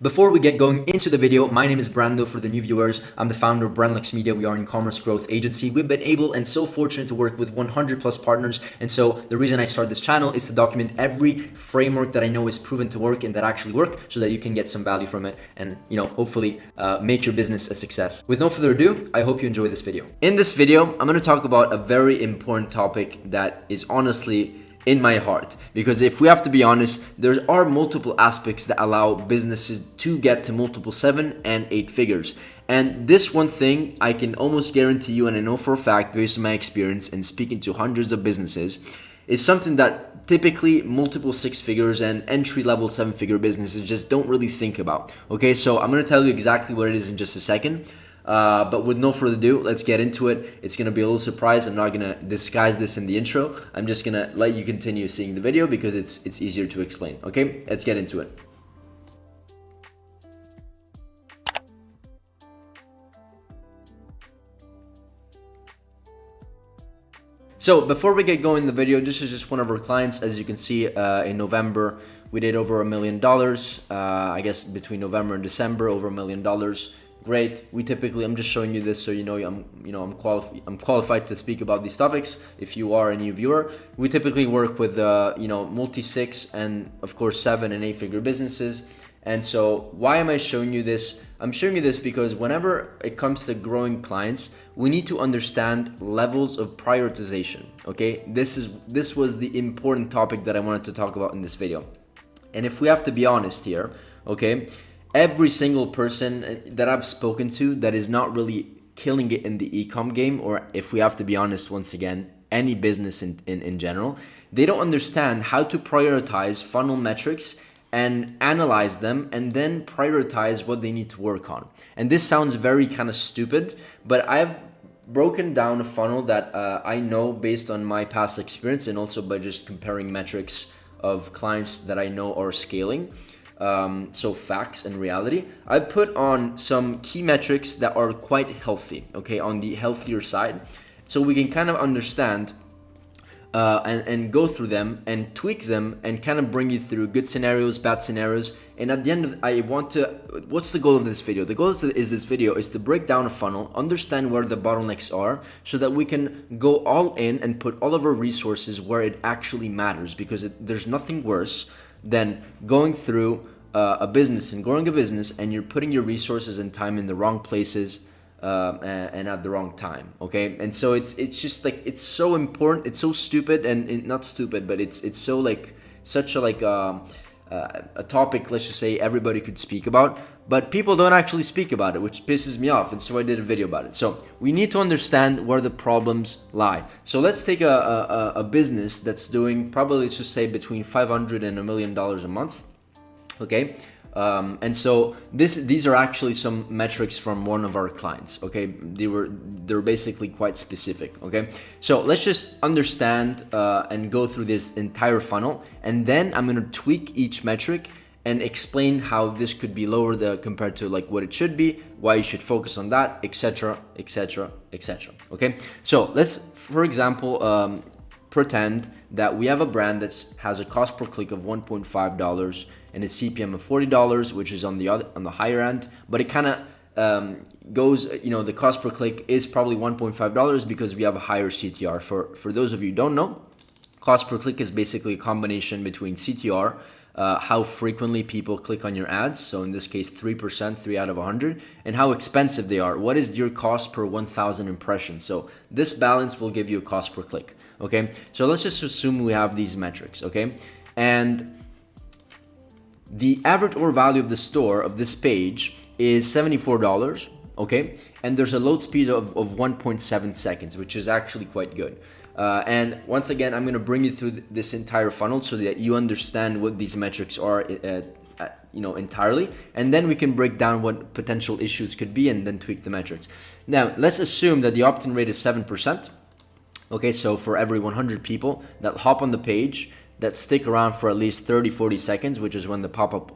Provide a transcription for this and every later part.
Before we get going into the video, my name is Brando. For the new viewers, I'm the founder of Brandlux Media. We are an e-commerce growth agency. We've been able and so fortunate to work with 100 plus partners. And so the reason I started this channel is to document every framework that I know is proven to work and that actually work so that you can get some value from it and, hopefully make your business a success. With no further ado, I hope you enjoy this video. In this video, I'm going to talk about a very important topic that is honestly in my heart, because if we have to be honest, there are multiple aspects that allow businesses to get to multiple 7 and 8 figures. And this one thing I can almost guarantee you, and I know for a fact based on my experience and speaking to hundreds of businesses, is something that typically multiple 6 figures and entry-level 7-figure businesses just don't really think about. Okay, so I'm going to tell you exactly what it is in just a second. But with no further ado, let's get into it. It's going to be a little surprise. I'm not going to disguise this in the intro. I'm just going to let you continue seeing the video because it's easier to explain. Okay, let's get into it. So before we get going in the video, this is just one of our clients. As you can see, in November, we did over $1 million. I guess between November and December, over $1 million. Great. We typically, I'm just showing you this so I'm qualified to speak about these topics. If you are a new viewer, we typically work with multi 6 and of course 7 and 8 figure businesses. And so why am I showing you this? I'm showing you this because whenever it comes to growing clients, we need to understand levels of prioritization. Okay, this was the important topic that I wanted to talk about in this video. And if we have to be honest here, okay, every single person that I've spoken to that is not really killing it in the ecom game, or if we have to be honest, once again, any business in general, they don't understand how to prioritize funnel metrics and analyze them and then prioritize what they need to work on. And this sounds very kind of stupid, but I've broken down a funnel that I know based on my past experience and also by just comparing metrics of clients that I know are scaling. So facts and reality. I put on some key metrics that are quite healthy, okay, on the healthier side, so we can kind of understand and go through them and tweak them and kind of bring you through good scenarios, bad scenarios. And at the end of what's the goal of this video? The goal is this video is to break down a funnel, understand where the bottlenecks are so that we can go all in and put all of our resources where it actually matters, because there's nothing worse than going through a business and growing a business and you're putting your resources and time in the wrong places and at the wrong time. Okay, and so it's just like, it's so important, it's so stupid, and not stupid, but it's so like such a topic, let's just say, everybody could speak about, but people don't actually speak about it, which pisses me off. And so I did a video about it. So we need to understand where the problems lie. So let's take a business that's doing probably, let's just say, between $500 and $1 million a month. Okay, and so these are actually some metrics from one of our clients. Okay, they're basically quite specific. Okay, so let's just understand and go through this entire funnel, and then I'm going to tweak each metric and explain how this could be lower compared to like what it should be, why you should focus on that, etc., etc., etc. Okay, so let's, for example, pretend that we have a brand that has a cost per click of $1.5 and a CPM of $40, which is on the higher end, but it kind of goes, the cost per click is probably $1.5 because we have a higher CTR. For those of you who don't know, cost per click is basically a combination between CTR, how frequently people click on your ads, so in this case 3%, 3 out of 100, and how expensive they are. What is your cost per 1,000 impressions? So this balance will give you a cost per click. Okay, so let's just assume we have these metrics. Okay, and the average order value of the store of this page is $74. Okay, and there's a load speed of 1.7 seconds, which is actually quite good. And once again, I'm going to bring you through this entire funnel so that you understand what these metrics are entirely, and then we can break down what potential issues could be and then tweak the metrics. Now let's assume that the opt-in rate is 7%. Okay, so for every 100 people that hop on the page, that stick around for at least 30-40 seconds, which is when the pop-up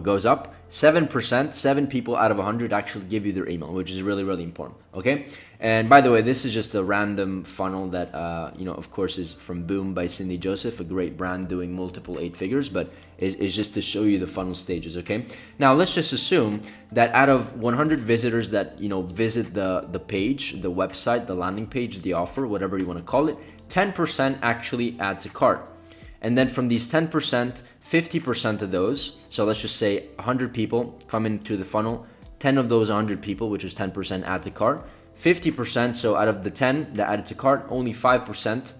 goes up, 7%, 7 people out of 100 actually give you their email, which is really, really important. Okay. And by the way, this is just a random funnel that of course is from Boom by Cindy Joseph, a great brand doing multiple 8 figures, but is just to show you the funnel stages. Okay. Now let's just assume that out of 100 visitors that visit the page, the website, the landing page, the offer, whatever you want to call it, 10% actually add to cart. And then from these 10%, 50% of those, so let's just say 100 people come into the funnel, 10 of those 100 people, which is 10%, add to cart. 50%, so out of the 10 that added to cart, only 5%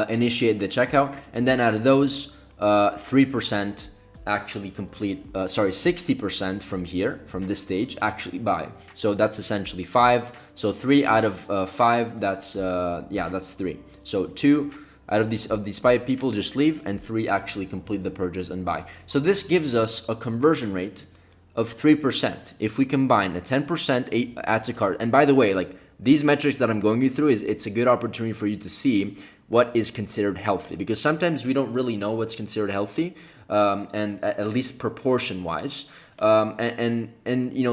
initiate the checkout. And then out of those, 3% actually complete, 60% from here, from this stage, actually buy. So that's essentially 5. So 3 out of 5, that's 3. So 2 out of these 5 people just leave, and 3 actually complete the purchase and buy. So this gives us a conversion rate of 3%. If we combine a 10% add to cart, and by the way, like these metrics that I'm going you through, it's a good opportunity for you to see what is considered healthy, because sometimes we don't really know what's considered healthy, and at least proportion wise. And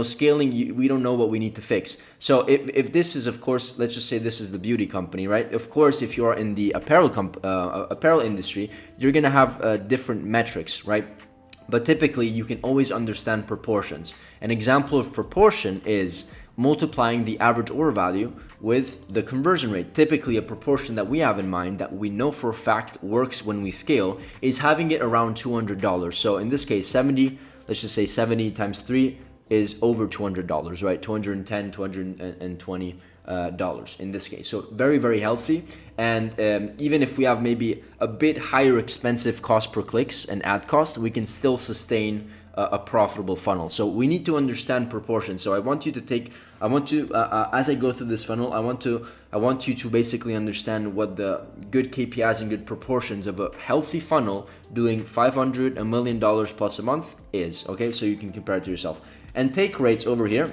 scaling, we don't know what we need to fix. So if this is, of course, let's just say this is the beauty company, right? Of course, if you are in the apparel industry, you're gonna have different metrics, right? But typically you can always understand proportions. An example of proportion is multiplying the average order value with the conversion rate. Typically a proportion that we have in mind that we know for a fact works when we scale is having it around $200. So in this case, 70, let's just say 70 times 3 is over $200, right? 210, 220 dollars in this case. So very, very healthy. And even if we have maybe a bit higher expensive cost per clicks and ad cost, we can still sustain a profitable funnel. So we need to understand proportions. So I want you to as I go through this funnel, I want you to basically understand what the good KPIs and good proportions of a healthy funnel doing $500, $1 million plus a month is. Okay, so you can compare it to yourself. And take rates over here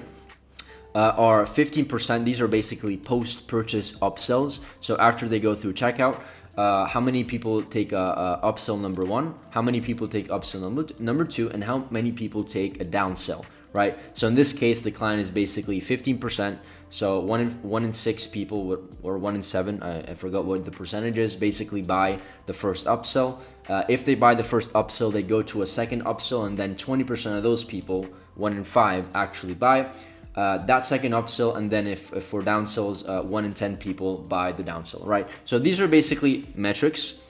are 15%. These are basically post-purchase upsells. So after they go through checkout, how many people take upsell number 1, how many people take upsell number 2, and how many people take a downsell, right? So in this case, the client is basically 15%. So one in 6 people, or 1 in 7, I forgot what the percentage is, basically buy the first upsell. If they buy the first upsell, they go to a second upsell, and then 20% of those people, 1 in 5, actually buy that second upsell. And then if for downsells, 1 in 10 people buy the downsell, right? So these are basically metrics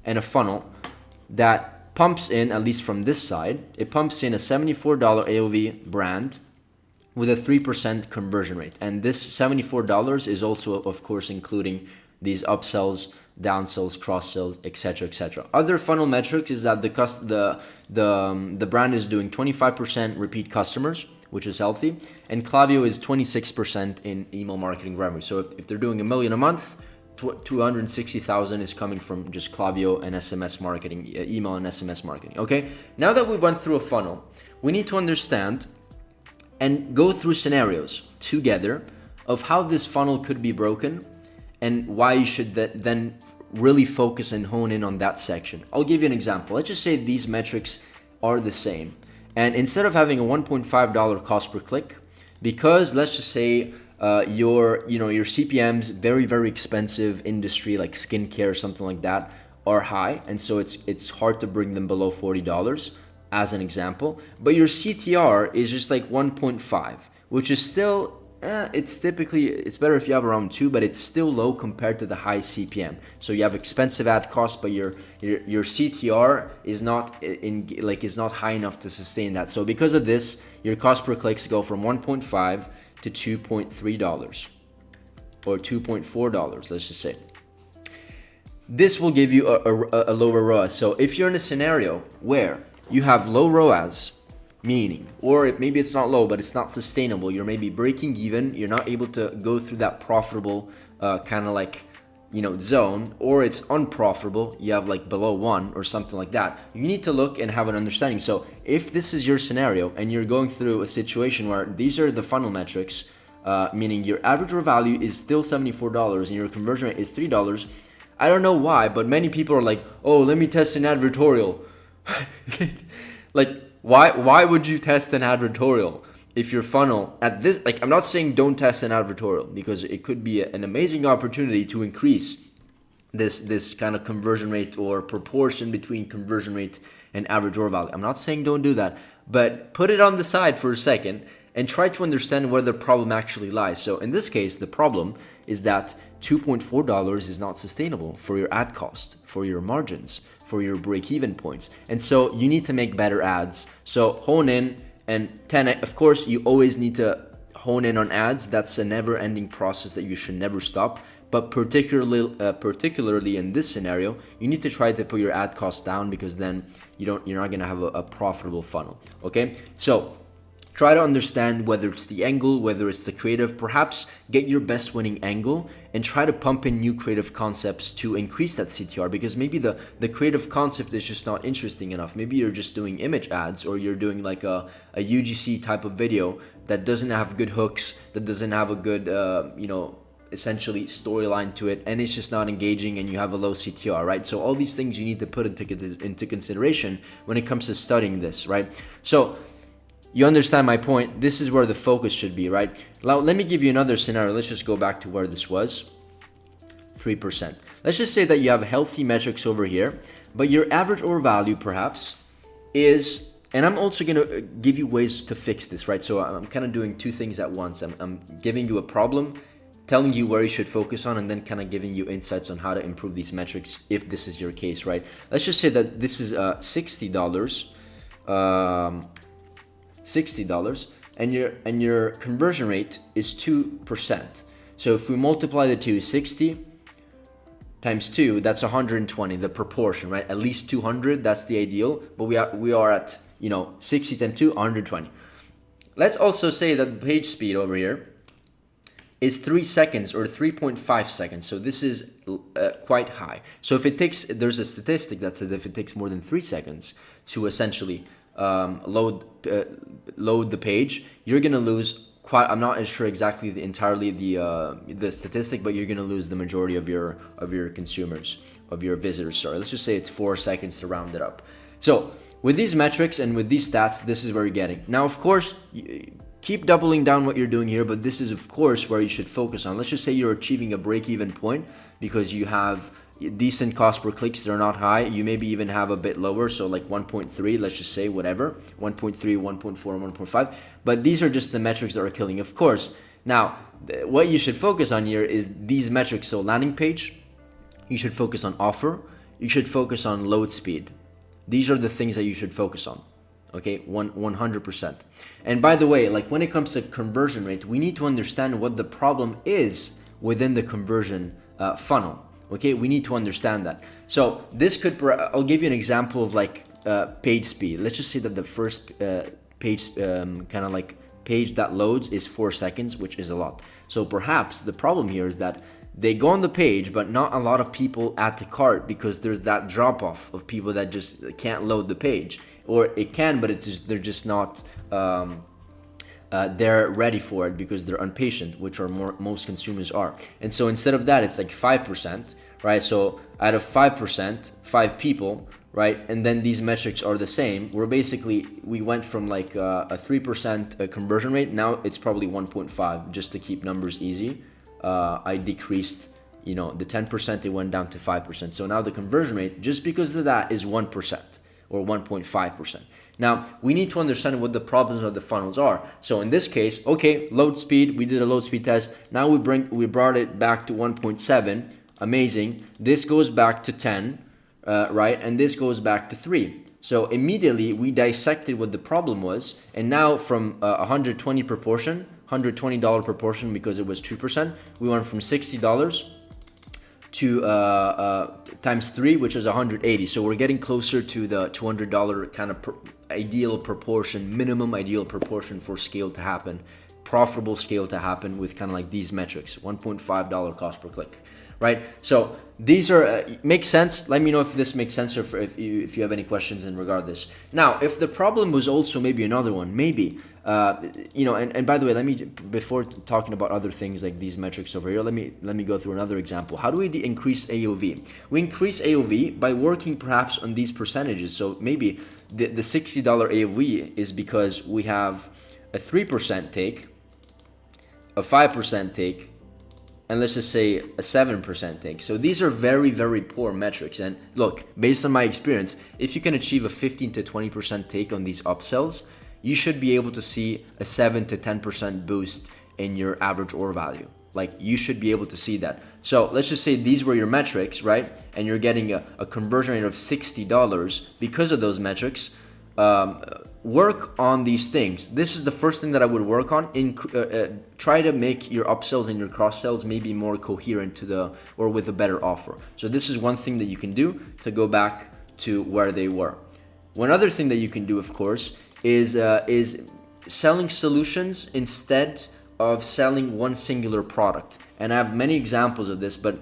and a funnel that pumps in, at least from this side, it pumps in a $74 AOV brand with a 3% conversion rate. And this $74 is also, of course, including these upsells, downsells, cross-sells, etc., etc. Other funnel metrics is that the brand is doing 25% repeat customers, which is healthy, and Klaviyo is 26% in email marketing revenue. So if they're doing $1 million a month, 260,000 is coming from just Klaviyo and SMS marketing, email and SMS marketing. Okay, now that we went through a funnel, we need to understand and go through scenarios together of how this funnel could be broken and why you should then really focus and hone in on that section. I'll give you an example. Let's just say these metrics are the same. And instead of having a $1.5 cost per click, because let's just say your CPMs, very, very expensive industry like skincare or something like that, are high, and so it's hard to bring them below $40 as an example. But your CTR is just like 1.5, which is still it's better if you have around 2, but it's still low compared to the high CPM. So you have expensive ad costs, but your CTR is not high enough to sustain that. So because of this, your cost per clicks go from 1.5 to $2.3 or $2.4, let's just say. This will give you a lower ROAS. So if you're in a scenario where you have low ROAS, meaning, or maybe it's not low, but it's not sustainable, you're maybe breaking even, you're not able to go through that profitable zone, or it's unprofitable, you have like below 1 or something like that, you need to look and have an understanding. So if this is your scenario and you're going through a situation where these are the funnel metrics, meaning your average order value is still $74 and your conversion rate is $3, I don't know why, but many people are like, oh, let me test an advertorial. Like, why would you test an advertorial if your funnel at this, like, I'm not saying don't test an advertorial, because it could be an amazing opportunity to increase this kind of conversion rate or proportion between conversion rate and average order value. I'm not saying don't do that, but put it on the side for a second and try to understand where the problem actually lies. So in this case, the problem is that $2.4 is not sustainable for your ad cost, for your margins, for your break-even points. And so you need to make better ads. So hone in and 10, of course, you always need to hone in on ads. That's a never-ending process that you should never stop. But particularly in this scenario, you need to try to put your ad costs down, because then you're not going to have a profitable funnel. Okay, so try to understand whether it's the angle, whether it's the creative. Perhaps get your best winning angle and try to pump in new creative concepts to increase that CTR, because maybe the creative concept is just not interesting enough. Maybe you're just doing image ads, or you're doing like a UGC type of video that doesn't have good hooks, that doesn't have a good essentially storyline to it, and it's just not engaging, and you have a low CTR, right? So all these things you need to put into consideration when it comes to studying this, right? So you understand my point. This is where the focus should be, right? Now let me give you another scenario. Let's just go back to where this was, 3%. Let's just say that you have healthy metrics over here, but your average order value perhaps is, and I'm also going to give you ways to fix this, right? So I'm kind of doing two things at once. I'm giving you a problem, telling you where you should focus on, and then kind of giving you insights on how to improve these metrics if this is your case, right? Let's just say that this is $60, $60, and your conversion rate is 2%. So if we multiply the two, 60 times 2, that's 120, the proportion, right? At least 200, that's the ideal, but we are at 60 times 2, 120. Let's also say that the page speed over here is 3 seconds or 3.5 seconds. So this is quite high. So if it takes, there's a statistic that says if it takes more than 3 seconds to essentially load the page, you're gonna lose quite. I'm not sure exactly the statistic, but you're gonna lose the majority of your consumers, of your visitors. Sorry, let's just say it's 4 seconds to round it up. So with these metrics and with these stats, this is where you're getting. Now, of course, keep doubling down what you're doing here, but this is of course where you should focus on. Let's just say you're achieving a break-even point because you have decent cost per clicks. They're not high. You maybe even have a bit lower, so like 1.3, let's just say, whatever, 1.3, 1.4, and 1.5. But these are just the metrics that are killing. Of course, now what you should focus on here is these metrics. So landing page, you should focus on offer, you should focus on load speed. These are the things that you should focus on. Okay, 100%. And by the way, like when it comes to conversion rate, we need to understand what the problem is within the conversion funnel. Okay, we need to understand that. So this could, I'll give you an example of like page speed. Let's just say that the first page kind of like page that loads is 4 seconds, which is a lot. So perhaps the problem here is that they go on the page, but not a lot of people add to cart because there's that drop off of people that just can't load the page, or it can, but they're just not they're ready for it because they're impatient, which are most consumers are. And so instead of that, it's like 5%, right? So out of 5%, 5 people, right? And then these metrics are the same. We went from like a 3% conversion rate. Now it's probably 1.5, just to keep numbers easy. I decreased, the 10%, it went down to 5%. So now the conversion rate, just because of that, is 1% or 1.5%. Now, we need to understand what the problems of the funnels are. So in this case, okay, load speed, we did a load speed test. Now we brought it back to 1.7, amazing. This goes back to 10, right? And this goes back to 3. So immediately we dissected what the problem was. And now from $120 proportion, $120 proportion, because it was 2%, we went from $60 to times 3, which is 180. So we're getting closer to the $200 kind of ideal proportion, minimum ideal proportion for scale to happen profitable scale to happen with kind of like these metrics, $1.5 cost per click, right? So these are, make sense? Let me know if this makes sense, or if you have any questions in regard to this. Now, if the problem was also maybe another one, maybe, and by the way, before talking about other things like these metrics over here, let me go through another example. How do we increase AOV? We increase AOV by working perhaps on these percentages. So maybe the $60 AOV is because we have a 3% take, a 5% take, and let's just say a 7% take. So these are very, very poor metrics. And look, based on my experience, if you can achieve a 15 to 20% take on these upsells, you should be able to see a 7 to 10% boost in your average order value. Like, you should be able to see that. So let's just say these were your metrics, right? And you're getting a conversion rate of $60 because of those metrics. Work on these things. This is the first thing that I would work on. Try to make your upsells and your cross sells maybe more coherent or with a better offer. So this is one thing that you can do to go back to where they were. One other thing that you can do, of course, is selling solutions instead of selling one singular product. And I have many examples of this, but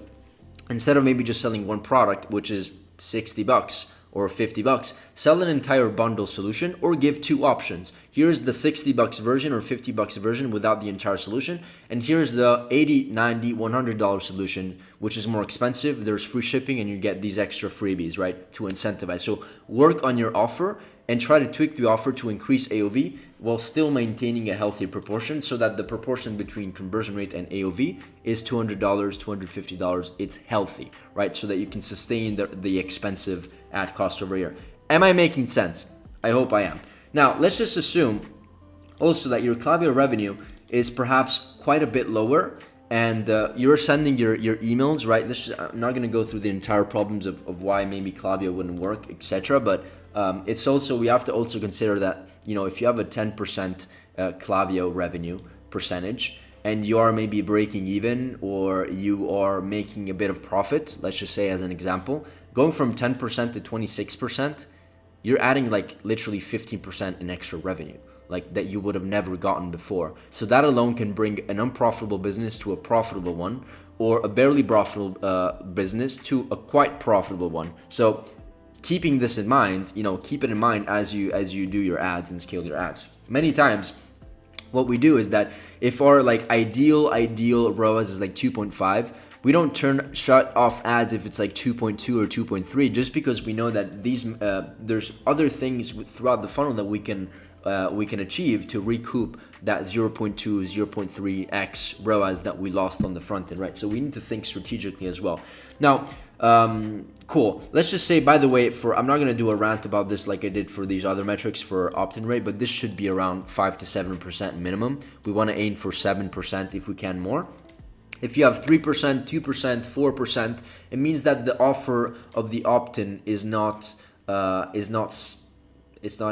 instead of maybe just selling one product, which is $60 or $50, sell an entire bundle solution, or give two options. Here's the $60 version or $50 version without the entire solution, and here's the $80, $90, $100 solution, which is more expensive. There's free shipping and you get these extra freebies, right, to incentivize. So work on your offer and try to tweak the offer to increase AOV while still maintaining a healthy proportion, so that the proportion between conversion rate and AOV is $200, $250. It's healthy, right? So that you can sustain the expensive ad cost over here. Am I making sense? I hope I am. Now, let's just assume also that your Klaviyo revenue is perhaps quite a bit lower, and you're sending your emails, right? I'm not going to go through the entire problems of why maybe Klaviyo wouldn't work, etc. But it's also, we have to also consider that, if you have a 10% Klaviyo revenue percentage and you are maybe breaking even, or you are making a bit of profit, let's just say as an example, going from 10% to 26%, you're adding like literally 15% in extra revenue, like that you would have never gotten before. So that alone can bring an unprofitable business to a profitable one, or a barely profitable business to a quite profitable one. So keeping this in mind, keep it in mind as you do your ads and scale your ads. Many times, what we do is that if our like ideal ROAS is like 2.5, we don't shut off ads if it's like 2.2 or 2.3, just because we know that there's other things throughout the funnel that we can achieve to recoup that 0.2, 0.3x ROAS that we lost on the front end, right? So we need to think strategically as well. Now, cool. Let's just say, by the way, I'm not going to do a rant about this like I did for these other metrics for opt-in rate, but this should be around 5 to 7% minimum. We want to aim for 7% if we can more. If you have 3%, 2%, 4%, it means that the offer of the opt-in is not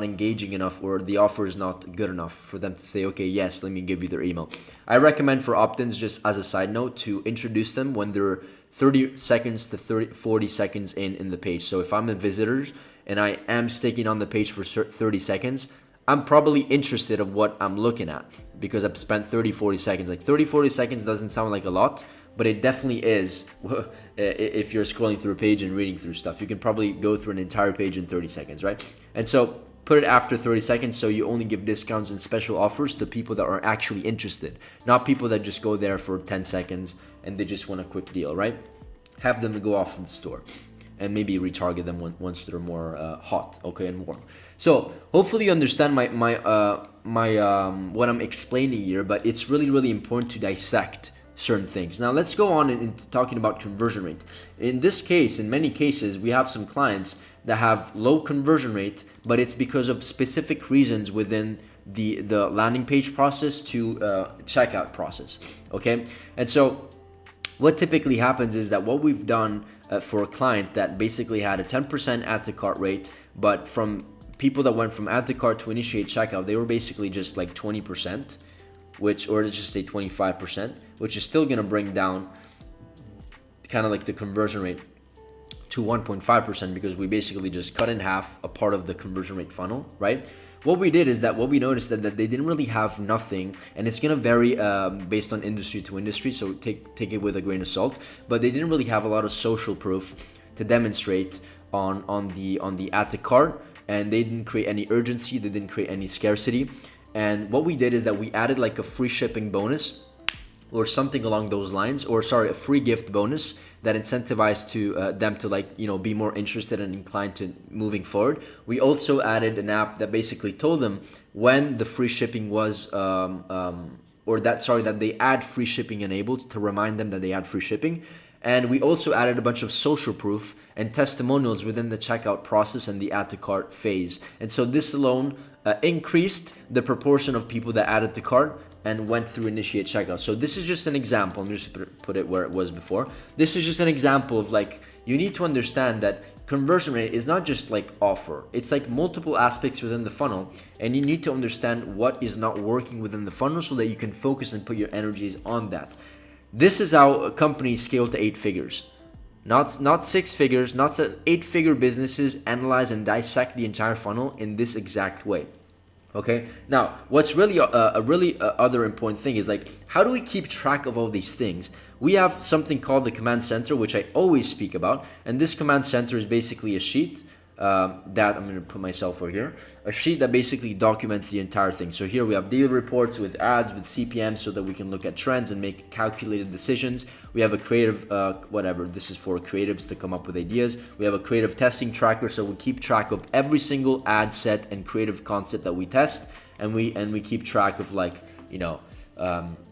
engaging enough, or the offer is not good enough for them to say, okay, yes, let me give you their email. I recommend for opt-ins, just as a side note, to introduce them when they're 30 seconds to 40 seconds in the page. So if I'm a visitor and I am sticking on the page for 30 seconds, I'm probably interested of what I'm looking at, because I've spent 30-40 seconds. Like 30-40 seconds doesn't sound like a lot, but it definitely is. If you're scrolling through a page and reading through stuff, you can probably go through an entire page in 30 seconds, right? And so put it after 30 seconds, so you only give discounts and special offers to people that are actually interested, not people that just go there for 10 seconds and they just want a quick deal, right? Have them go off from the store and maybe retarget them once they're more hot, okay, and warm. So hopefully you understand my what I'm explaining here, but it's really, really important to dissect certain things. Now let's go on into talking about conversion rate. In this case, in many cases, we have some clients that have low conversion rate, but it's because of specific reasons within the landing page process to checkout process, okay? And so what typically happens is that what we've done for a client that basically had a 10% add to cart rate, but from people that went from add to cart to initiate checkout, they were basically just like 20%, or let's just say 25%, which is still gonna bring down kind of like the conversion rate to 1.5%, because we basically just cut in half a part of the conversion rate funnel, right? what we did is that what we noticed that they didn't really have nothing, and it's gonna vary based on industry to industry, so take it with a grain of salt, but they didn't really have a lot of social proof to demonstrate on the add to cart, and they didn't create any urgency, they didn't create any scarcity. And what we did is that we added like a free shipping bonus or something along those lines, or sorry, a free gift bonus that incentivized to them to, like, you know, be more interested and inclined to moving forward. We also added an app that basically told them when the free shipping was that they add free shipping enabled, to remind them that they had free shipping. And we also added a bunch of social proof and testimonials within the checkout process and the add to cart phase. And so this alone increased the proportion of people that added to cart and went through initiate checkout. So this is just an example. I'm just put it where it was before. This is just an example of, like, you need to understand that conversion rate is not just like offer. It's like multiple aspects within the funnel, and you need to understand what is not working within the funnel so that you can focus and put your energies on that. This is how companies scale to 8 figures. Not 6 figures, not 8-figure businesses analyze and dissect the entire funnel in this exact way. Okay, now what's really other important thing is, like, how do we keep track of all these things? We have something called the command center, which I always speak about, and this command center is basically a sheet that I'm going to put myself over here, a sheet that basically documents the entire thing. So here we have daily reports with ads, with CPM, so that we can look at trends and make calculated decisions. We have a creative, this is for creatives to come up with ideas. We have a creative testing tracker, so we keep track of every single ad set and creative concept that we test, and we keep track of, like, you know,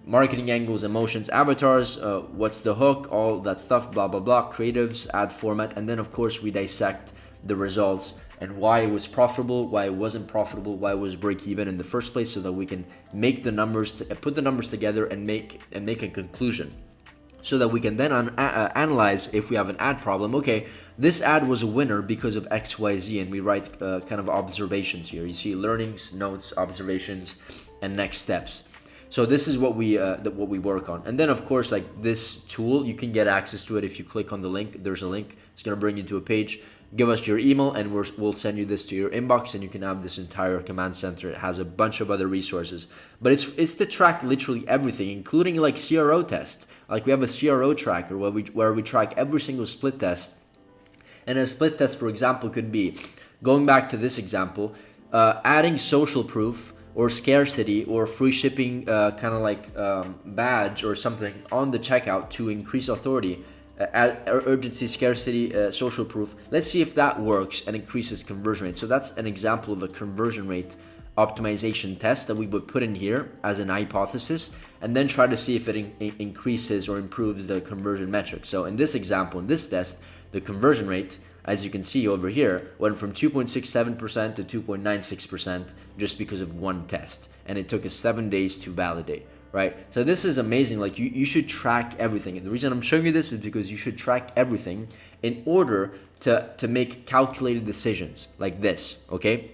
marketing angles, emotions, avatars, what's the hook, all that stuff, blah blah blah, creatives, ad format, and then of course we dissect the results and why it was profitable, why it wasn't profitable, why it was break even in the first place, so that we can make the numbers, put the numbers together and make a conclusion, so that we can then analyze if we have an ad problem. Okay, this ad was a winner because of XYZ, and we write kind of observations here. You see learnings, notes, observations, and next steps. So this is what we work on. And then of course, like, this tool, you can get access to it if you click on the link. There's a link. It's going to bring you to a page. Give us your email and we'll send you this to your inbox, and you can have this entire command center. It has a bunch of other resources, but it's to track literally everything, including like CRO tests. Like, we have a CRO tracker where we track every single split test. And a split test, for example, could be, going back to this example, adding social proof or scarcity or free shipping kind of like badge or something on the checkout to increase authority, urgency, scarcity, social proof. Let's see if that works and increases conversion rate. So that's an example of a conversion rate optimization test that we would put in here as an hypothesis, and then try to see if it increases or improves the conversion metric. So in this example, in this test, the conversion rate, as you can see over here, went from 2.67% to 2.96% just because of one test, and it took us 7 days to validate. Right? So this is amazing. Like, you should track everything. And the reason I'm showing you this is because you should track everything in order to make calculated decisions like this. Okay?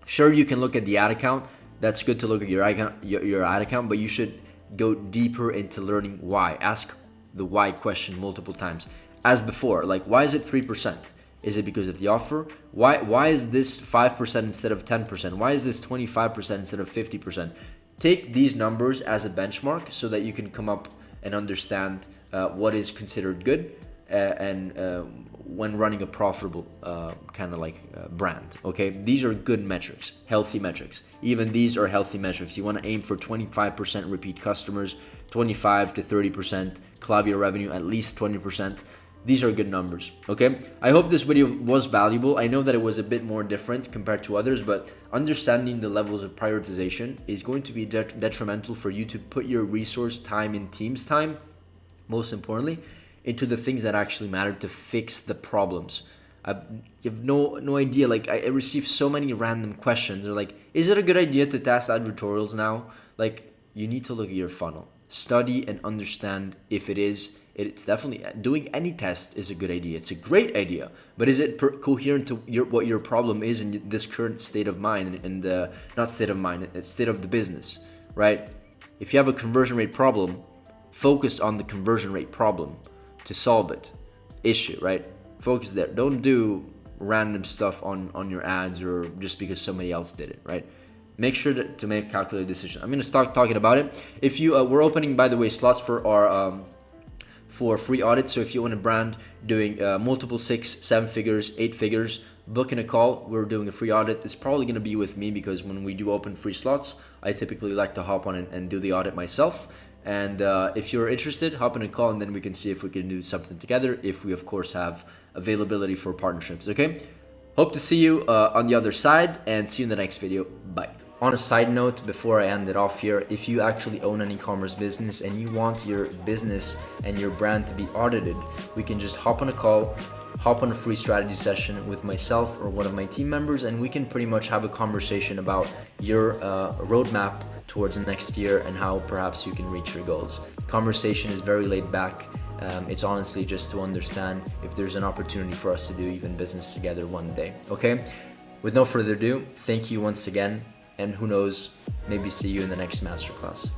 Sure, you can look at the ad account. That's good to look at your ad account, but you should go deeper into learning why. Ask the why question multiple times. As before, like, why is it 3%? Is it because of the offer? Why is this 5% instead of 10%? Why is this 25% instead of 50%? Take these numbers as a benchmark so that you can come up and understand what is considered good and when running a profitable kind of like brand. Okay, these are good metrics, healthy metrics. Even these are healthy metrics. You want to aim for 25% repeat customers, 25 to 30% Klaviyo revenue, at least 20%. These are good numbers, okay? I hope this video was valuable. I know that it was a bit more different compared to others, but understanding the levels of prioritization is going to be detrimental for you to put your resource time and team's time, most importantly, into the things that actually matter to fix the problems. You have no idea. Like, I receive so many random questions. They're like, is it a good idea to test advertorials now? Like, you need to look at your funnel, study and understand if it is. It's definitely, doing any test is a good idea. It's a great idea, but is it coherent to what your problem is in this current state of mind and not state of mind, it's state of the business, right? If you have a conversion rate problem, focus on the conversion rate problem to solve it, issue, right? Focus there. Don't do random stuff on your ads or just because somebody else did it, right? Make sure to make calculated decision. I'm going to start talking about it. If you we're opening, by the way, slots for our for free audits. So if you want a brand doing multiple 6, 7 figures, 8 figures, book in a call. We're doing a free audit. It's probably going to be with me because when we do open free slots, I typically like to hop on and do the audit myself. And if you're interested, hop in a call and then we can see if we can do something together, if we of course have availability for partnerships, okay? Hope to see you on the other side and see you in the next video. Bye. On a side note, before I end it off here, if you actually own an e-commerce business and you want your business and your brand to be audited, we can just hop on a call, hop on a free strategy session with myself or one of my team members, and we can pretty much have a conversation about your roadmap towards the next year and how perhaps you can reach your goals. The conversation is very laid back. It's honestly just to understand if there's an opportunity for us to do even business together one day, okay? With no further ado, thank you once again, and who knows, maybe see you in the next masterclass.